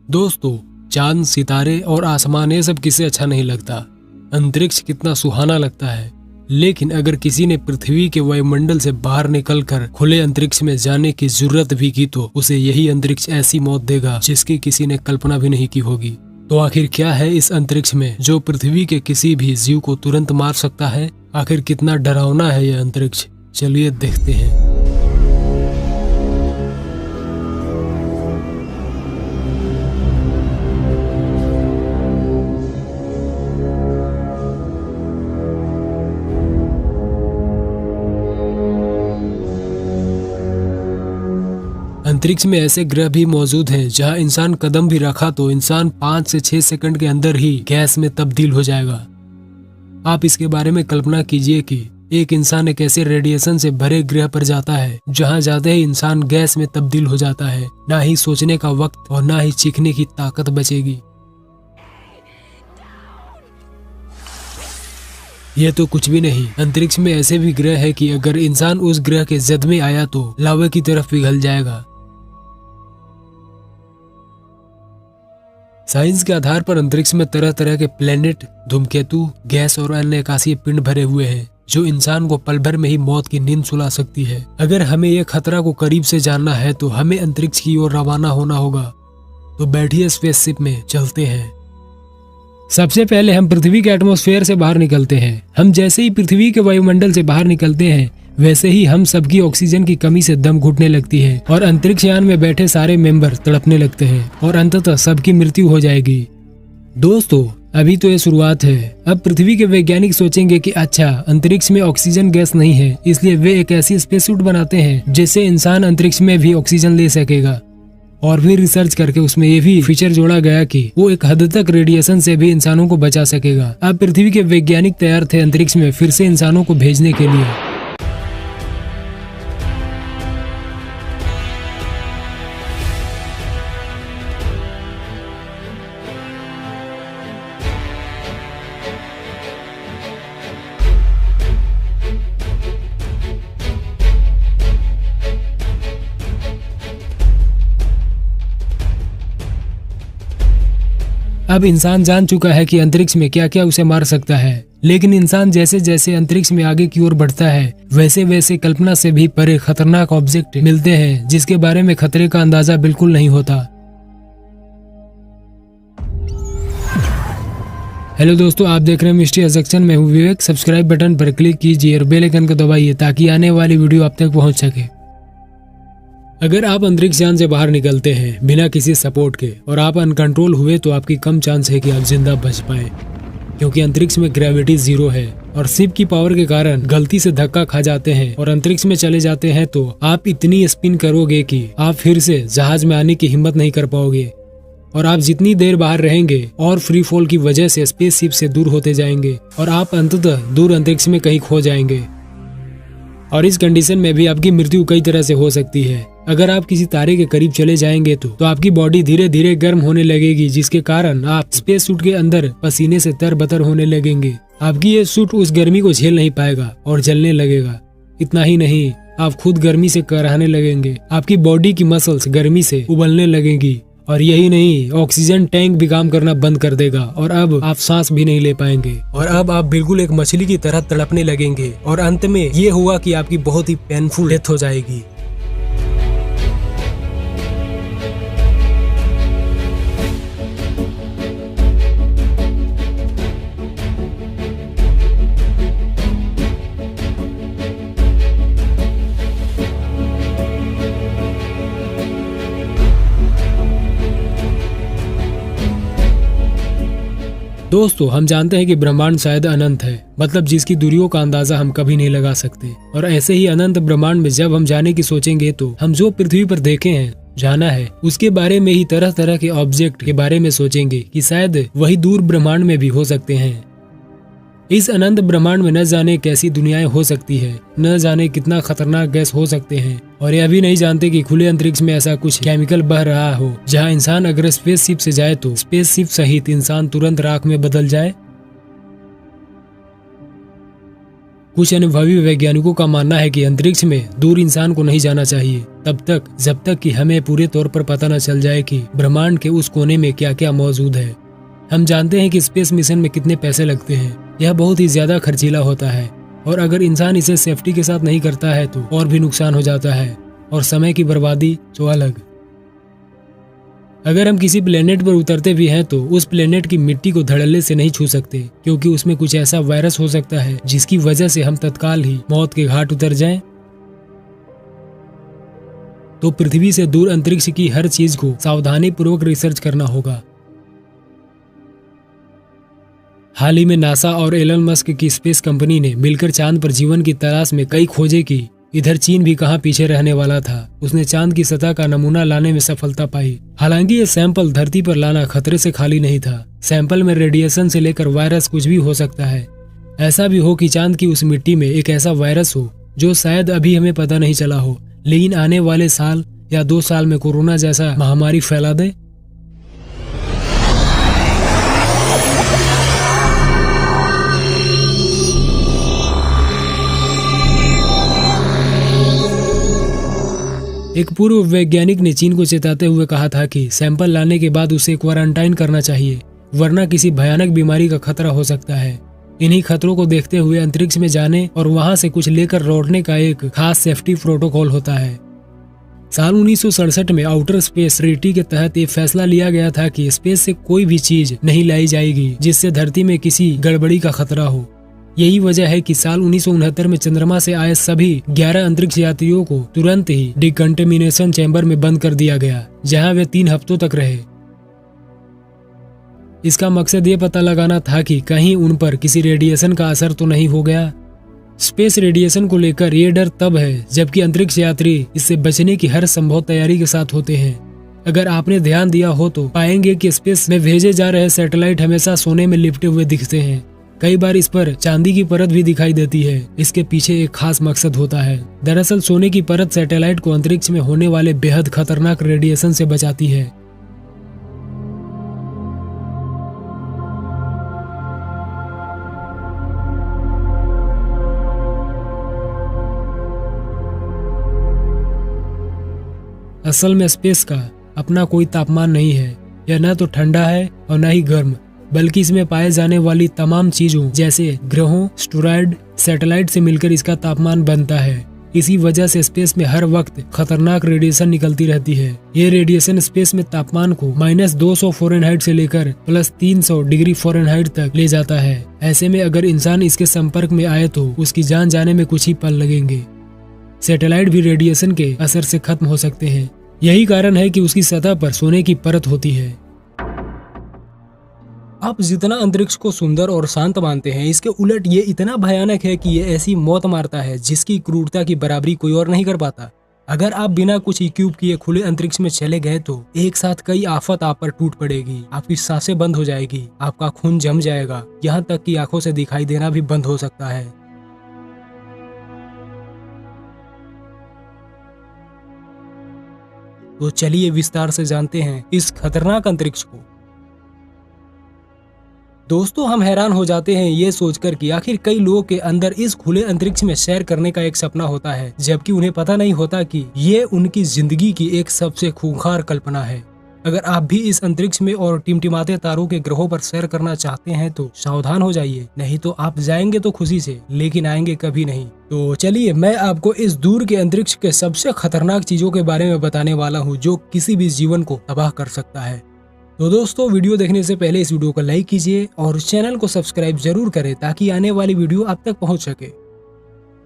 दोस्तों, चांद, सितारे और आसमान ये सब किसे अच्छा नहीं लगता। अंतरिक्ष कितना सुहाना लगता है। लेकिन अगर किसी ने पृथ्वी के वायुमंडल से बाहर निकलकर खुले अंतरिक्ष में जाने की जरूरत भी की तो उसे यही अंतरिक्ष ऐसी मौत देगा जिसकी किसी ने कल्पना भी नहीं की होगी। तो आखिर क्या है इस अंतरिक्ष में जो पृथ्वी के किसी भी जीव को तुरंत मार सकता है? आखिर कितना डरावना है यह अंतरिक्ष, चलिए देखते हैं। अंतरिक्ष में ऐसे ग्रह भी मौजूद हैं जहां इंसान कदम भी रखा तो इंसान 5 से 6 सेकंड के अंदर ही गैस में तब्दील हो जाएगा। आप इसके बारे में कल्पना कीजिए कि एक इंसान एक ऐसे रेडिएशन से भरे ग्रह पर जाता है जहां जाते ही इंसान गैस में तब्दील हो जाता है। ना ही सोचने का वक्त और ना ही चीखने की ताकत बचेगी। यह तो कुछ भी नहीं, अंतरिक्ष में ऐसे भी ग्रह है कि अगर इंसान उस ग्रह के जद में आया तो लावा की तरफ पिघल जाएगा। साइंस के आधार पर अंतरिक्ष में तरह तरह के प्लेनेट, धूमकेतु, गैस और अन्य आकाशीय पिंड भरे हुए हैं जो इंसान को पल भर में ही मौत की नींद सुला सकती है। अगर हमें यह खतरा को करीब से जानना है तो हमें अंतरिक्ष की ओर रवाना होना होगा। तो बैठिए, स्पेसशिप में चलते हैं। सबसे पहले हम पृथ्वी के एटमॉस्फेयर से बाहर निकलते हैं। हम जैसे ही पृथ्वी के वायुमंडल से बाहर निकलते हैं वैसे ही हम सबकी ऑक्सीजन की कमी से दम घुटने लगती है और अंतरिक्ष यान में बैठे सारे मेंबर तड़पने लगते हैं और अंततः सबकी मृत्यु हो जाएगी। दोस्तों, अभी तो ये शुरुआत है। अब पृथ्वी के वैज्ञानिक सोचेंगे कि अच्छा, अंतरिक्ष में ऑक्सीजन गैस नहीं है, इसलिए वे एक ऐसी स्पेस सूट बनाते हैं जिससे इंसान अंतरिक्ष में भी ऑक्सीजन ले सकेगा। और भी रिसर्च करके उसमें ये भी फीचर जोड़ा गया कि वो एक हद तक रेडिएशन से भी इंसानों को बचा सकेगा। अब पृथ्वी के वैज्ञानिक तैयार थे अंतरिक्ष में फिर से इंसानों को भेजने के लिए। अब इंसान जान चुका है कि अंतरिक्ष में क्या क्या उसे मार सकता है, लेकिन इंसान जैसे जैसे अंतरिक्ष में आगे की ओर बढ़ता है वैसे वैसे कल्पना से भी परे खतरनाक ऑब्जेक्ट मिलते हैं जिसके बारे में खतरे का अंदाजा बिल्कुल नहीं होता। हेलो दोस्तों, आप देख रहे हैं मिस्ट्री सेक्शन में हूँ विवेक। सब्सक्राइब बटन पर क्लिक कीजिए और बेल आइकन को दबाइए ताकि आने वाली वीडियो आप तक पहुँच सके। अगर आप अंतरिक्ष यान से बाहर निकलते हैं बिना किसी सपोर्ट के और आप अनकंट्रोल हुए तो आपकी कम चांस है कि आप जिंदा बच पाए, क्योंकि अंतरिक्ष में ग्रेविटी 0 है और शिप की पावर के कारण गलती से धक्का खा जाते हैं और अंतरिक्ष में चले जाते हैं तो आप इतनी स्पिन करोगे कि आप फिर से जहाज में आने की हिम्मत नहीं कर पाओगे और आप जितनी देर बाहर रहेंगे और फ्री फॉल की वजह से स्पेसशिप से दूर होते जाएंगे और आप अंततः दूर अंतरिक्ष में कहीं खो जाएंगे। और इस कंडीशन में भी आपकी मृत्यु कई तरह से हो सकती है। अगर आप किसी तारे के करीब चले जाएंगे तो आपकी बॉडी धीरे धीरे गर्म होने लगेगी, जिसके कारण आप स्पेस सूट के अंदर पसीने से तरबतर होने लगेंगे। आपकी ये सूट उस गर्मी को झेल नहीं पाएगा और जलने लगेगा। इतना ही नहीं, आप खुद गर्मी से कराहने लगेंगे। आपकी बॉडी की मसल्स गर्मी से उबलने लगेंगी और यही नहीं, ऑक्सीजन टैंक भी काम करना बंद कर देगा और अब आप सांस भी नहीं ले पाएंगे और अब आप बिल्कुल एक मछली की तरह तड़पने लगेंगे और अंत में ये हुआ कि आपकी बहुत ही पेनफुल डेथ हो जाएगी। दोस्तों, हम जानते हैं कि ब्रह्मांड शायद अनंत है, मतलब जिसकी दूरियों का अंदाजा हम कभी नहीं लगा सकते। और ऐसे ही अनंत ब्रह्मांड में जब हम जाने की सोचेंगे तो हम जो पृथ्वी पर देखे हैं, जाना है, उसके बारे में ही तरह तरह के ऑब्जेक्ट के बारे में सोचेंगे कि शायद वही दूर ब्रह्मांड में भी हो सकते हैं। इस अनंत ब्रह्मांड में न जाने कैसी दुनियाएं हो सकती है, न जाने कितना खतरनाक गैस हो सकते हैं और यह भी नहीं जानते कि खुले अंतरिक्ष में ऐसा कुछ केमिकल बह रहा हो जहां इंसान अगर स्पेसशिप से जाए तो स्पेसशिप सहित इंसान तुरंत राख में बदल जाए। कुछ अनुभवी वैज्ञानिकों का मानना है कि अंतरिक्ष में दूर इंसान को नहीं जाना चाहिए तब तक जब तक कि हमें पूरे तौर पर पता न चल जाए कि ब्रह्मांड के उस कोने में क्या क्या मौजूद है। हम जानते हैं कि स्पेस मिशन में कितने पैसे लगते हैं, यह बहुत ही ज्यादा खर्चीला होता है और अगर इंसान इसे सेफ्टी के साथ नहीं करता है तो और भी नुकसान हो जाता है और समय की बर्बादी तो अलग। अगर हम किसी प्लेनेट पर उतरते भी हैं तो उस प्लेनेट की मिट्टी को धड़ल्ले से नहीं छू सकते क्योंकि उसमें कुछ ऐसा वायरस हो सकता है जिसकी वजह से हम तत्काल ही मौत के घाट उतर जाएं। तो पृथ्वी से दूर अंतरिक्ष की हर चीज को सावधानी पूर्वक रिसर्च करना होगा। हाल ही में नासा और एलन मस्क की स्पेस कंपनी ने मिलकर चांद पर जीवन की तलाश में कई खोजें की। इधर चीन भी कहां पीछे रहने वाला था, उसने चांद की सतह का नमूना लाने में सफलता पाई। हालांकि ये सैंपल धरती पर लाना खतरे से खाली नहीं था। सैंपल में रेडिएशन से लेकर वायरस कुछ भी हो सकता है। ऐसा भी हो कि चांद की उस मिट्टी में एक ऐसा वायरस हो जो शायद अभी हमें पता नहीं चला हो, लेकिन आने वाले साल या 2 साल में कोरोना जैसा महामारी फैला दे। एक पूर्व वैज्ञानिक ने चीन को चेताते हुए कहा था कि सैंपल लाने के बाद उसे क्वारंटाइन करना चाहिए, वरना किसी भयानक बीमारी का खतरा हो सकता है। इन्हीं खतरों को देखते हुए अंतरिक्ष में जाने और वहां से कुछ लेकर लौटने का एक खास सेफ्टी प्रोटोकॉल होता है। साल 1967 में आउटर स्पेस ट्रीटी के तहत ये फैसला लिया गया था कि स्पेस से कोई भी चीज नहीं लाई जाएगी जिससे धरती में किसी गड़बड़ी का खतरा हो। यही वजह है कि साल 1969 में चंद्रमा से आए सभी 11 अंतरिक्ष यात्रियों को तुरंत ही डिकंटेमिनेशन चैम्बर में बंद कर दिया गया, जहां वे 3 हफ्तों तक रहे। इसका मकसद ये पता लगाना था कि कहीं उन पर किसी रेडिएशन का असर तो नहीं हो गया। स्पेस रेडिएशन को लेकर ये डर तब है जबकि अंतरिक्ष यात्री इससे बचने की हर संभव तैयारी के साथ होते हैं। अगर आपने ध्यान दिया हो तो पाएंगे कि स्पेस में भेजे जा रहे सैटेलाइट हमेशा सोने में लिपटे हुए दिखते हैं। कई बार इस पर चांदी की परत भी दिखाई देती है। इसके पीछे एक खास मकसद होता है। दरअसल सोने की परत सैटेलाइट को अंतरिक्ष में होने वाले बेहद खतरनाक रेडिएशन से बचाती है। असल में स्पेस का अपना कोई तापमान नहीं है। यह न तो ठंडा है और न ही गर्म, बल्कि इसमें पाए जाने वाली तमाम चीजों जैसे ग्रहों, एस्टेरॉयड, सैटेलाइट से मिलकर इसका तापमान बनता है। इसी वजह से स्पेस में हर वक्त खतरनाक रेडिएशन निकलती रहती है। ये रेडिएशन स्पेस में तापमान को -200 फ़ारेनहाइट से लेकर +300 डिग्री फ़ारेनहाइट तक ले जाता है। ऐसे में अगर इंसान इसके संपर्क में आए तो उसकी जान जाने में कुछ ही पल लगेंगे। सैटेलाइट भी रेडिएशन के असर से खत्म हो सकते हैं। यही कारण है कि उसकी सतह पर सोने की परत होती है। आप जितना अंतरिक्ष को सुंदर और शांत मानते हैं, इसके उलट ये इतना भयानक है कि ये ऐसी मौत मारता है जिसकी क्रूरता की बराबरी कोई और नहीं कर पाता। अगर आप बिना कुछ इक्विप किए खुले अंतरिक्ष में चले गए तो एक साथ कई आफत आप पर टूट पड़ेगी। आपकी सांसें बंद हो जाएगी, आपका खून जम जाएगा, यहाँ तक कि आंखों से दिखाई देना भी बंद हो सकता है। तो चलिए विस्तार से जानते हैं इस खतरनाक अंतरिक्ष को। दोस्तों, हम हैरान हो जाते हैं ये सोचकर कि आखिर कई लोगों के अंदर इस खुले अंतरिक्ष में सैर करने का एक सपना होता है, जबकि उन्हें पता नहीं होता कि ये उनकी जिंदगी की एक सबसे खूंखार कल्पना है। अगर आप भी इस अंतरिक्ष में और टिमटिमाते तारों के ग्रहों पर सैर करना चाहते हैं तो सावधान हो जाइए, नहीं तो आप जाएंगे तो खुशी से, लेकिन आएंगे कभी नहीं। तो चलिए मैं आपको इस दूर के अंतरिक्ष के सबसे खतरनाक चीजों के बारे में बताने वाला हूँ जो किसी भी जीवन को तबाह कर सकता है। तो दोस्तों, वीडियो देखने से पहले इस वीडियो को लाइक कीजिए और चैनल को सब्सक्राइब जरूर करें ताकि आने वाली वीडियो आप तक पहुंच सके।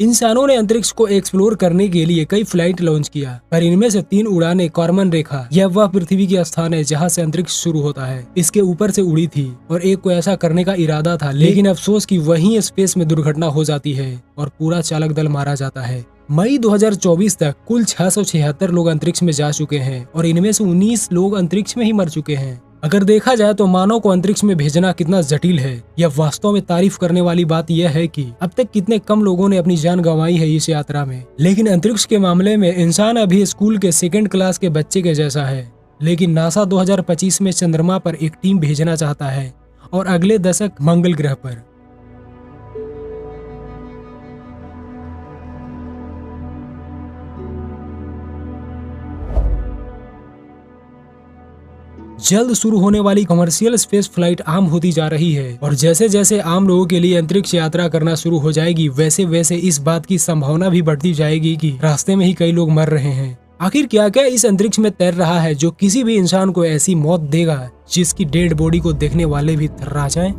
इंसानों ने अंतरिक्ष को एक्सप्लोर करने के लिए कई फ्लाइट लॉन्च किया, पर इनमें से 3 उड़ानें कॉर्मन रेखा, यह वह पृथ्वी की स्थान है जहां से अंतरिक्ष शुरू होता है, इसके ऊपर से उड़ी थी और एक को ऐसा करने का इरादा था, लेकिन अफसोस कि वहीं स्पेस में दुर्घटना हो जाती है और पूरा चालक दल मारा जाता है। मई 2024 तक कुल 676 लोग अंतरिक्ष में जा चुके हैं और इनमें से 19 लोग अंतरिक्ष में ही मर चुके हैं। अगर देखा जाए तो मानव को अंतरिक्ष में भेजना कितना जटिल है, यह वास्तव में तारीफ करने वाली बात यह है कि अब तक कितने कम लोगों ने अपनी जान गंवाई है इस यात्रा में। लेकिन अंतरिक्ष के मामले में इंसान अभी स्कूल के 2nd क्लास के बच्चे के जैसा है। लेकिन नासा 2025 में चंद्रमा पर एक टीम भेजना चाहता है और अगले दशक मंगल ग्रह पर। जल्द शुरू होने वाली कमर्शियल स्पेस फ्लाइट आम होती जा रही है और जैसे जैसे आम लोगों के लिए अंतरिक्ष यात्रा करना शुरू हो जाएगी वैसे वैसे इस बात की संभावना भी बढ़ती जाएगी कि रास्ते में ही कई लोग मर रहे हैं। आखिर क्या क्या इस अंतरिक्ष में तैर रहा है जो किसी भी इंसान को ऐसी मौत देगा जिसकी डेड बॉडी को देखने वाले भी थर्रा जाएं?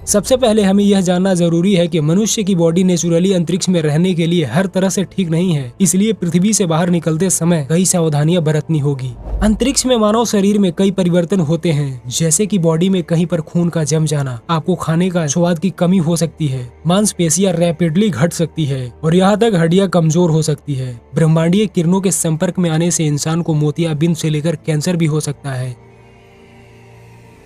सबसे पहले हमें यह जानना जरूरी है कि मनुष्य की बॉडी नेचुरली अंतरिक्ष में रहने के लिए हर तरह से ठीक नहीं है, इसलिए पृथ्वी से बाहर निकलते समय कई सावधानियां बरतनी होगी। अंतरिक्ष में मानव शरीर में कई परिवर्तन होते हैं, जैसे कि बॉडी में कहीं पर खून का जम जाना, आपको खाने का स्वाद की कमी हो सकती है, मांसपेशियां रैपिडली घट सकती है और यहाँ तक हड्डियां कमजोर हो सकती है। ब्रह्मांडीय किरणों के संपर्क में आने से इंसान को मोतियाबिंद से लेकर कैंसर भी हो सकता है।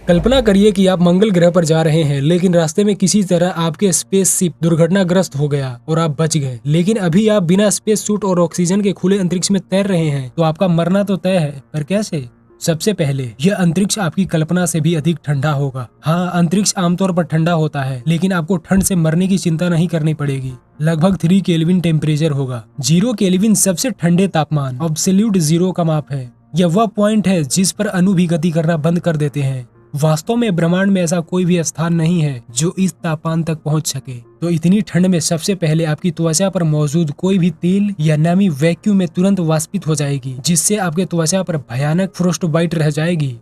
कल्पना करिए कि आप मंगल ग्रह पर जा रहे हैं, लेकिन रास्ते में किसी तरह आपके स्पेसशिप दुर्घटनाग्रस्त हो गया और आप बच गए, लेकिन अभी आप बिना स्पेस सूट और ऑक्सीजन के खुले अंतरिक्ष में तैर रहे हैं, तो आपका मरना तो तय है, पर कैसे? सबसे पहले यह अंतरिक्ष आपकी कल्पना से भी अधिक ठंडा होगा। हाँ, अंतरिक्ष आमतौर पर ठंडा होता है, लेकिन आपको ठंड से मरने की चिंता नहीं करनी पड़ेगी। लगभग 3 केल्विन टेम्परेचर होगा। 0 केल्विन सबसे ठंडे तापमान, एब्सोल्यूट जीरो का माप है। यह वह पॉइंट है जिस पर अणु भी गति करना बंद कर देते हैं। वास्तव में ब्रह्मांड में ऐसा कोई भी स्थान नहीं है जो इस तापमान तक पहुंच सके। तो इतनी ठंड में सबसे पहले आपकी त्वचा पर मौजूद कोई भी तेल या नमी वैक्यूम में तुरंत वाष्पित हो जाएगी, जिससे आपके त्वचा पर भयानक फ्रोस्टबाइट रह जाएगी।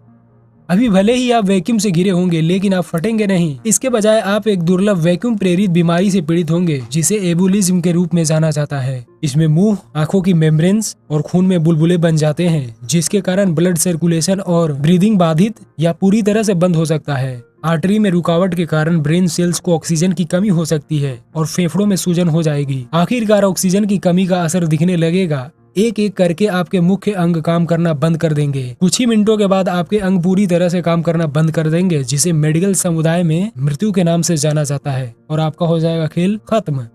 अभी भले ही आप वैक्यूम से घिरे होंगे, लेकिन आप फटेंगे नहीं। इसके बजाय आप एक दुर्लभ वैक्यूम प्रेरित बीमारी से पीड़ित होंगे, जिसे एबुलिज्म के रूप में जाना जाता है। इसमें मुंह, आंखों की मेम्ब्रेन्स और खून में बुलबुले बन जाते हैं, जिसके कारण ब्लड सर्कुलेशन और ब्रीदिंग बाधित या पूरी तरह से बंद हो सकता है। आर्टरी में रुकावट के कारण ब्रेन सेल्स को ऑक्सीजन की कमी हो सकती है और फेफड़ों में सूजन हो जाएगी। आखिरकार ऑक्सीजन की कमी का असर दिखने लगेगा। एक एक करके आपके मुख्य अंग काम करना बंद कर देंगे। कुछ ही मिनटों के बाद आपके अंग पूरी तरह से काम करना बंद कर देंगे, जिसे मेडिकल समुदाय में मृत्यु के नाम से जाना जाता है, और आपका हो जाएगा खेल खत्म।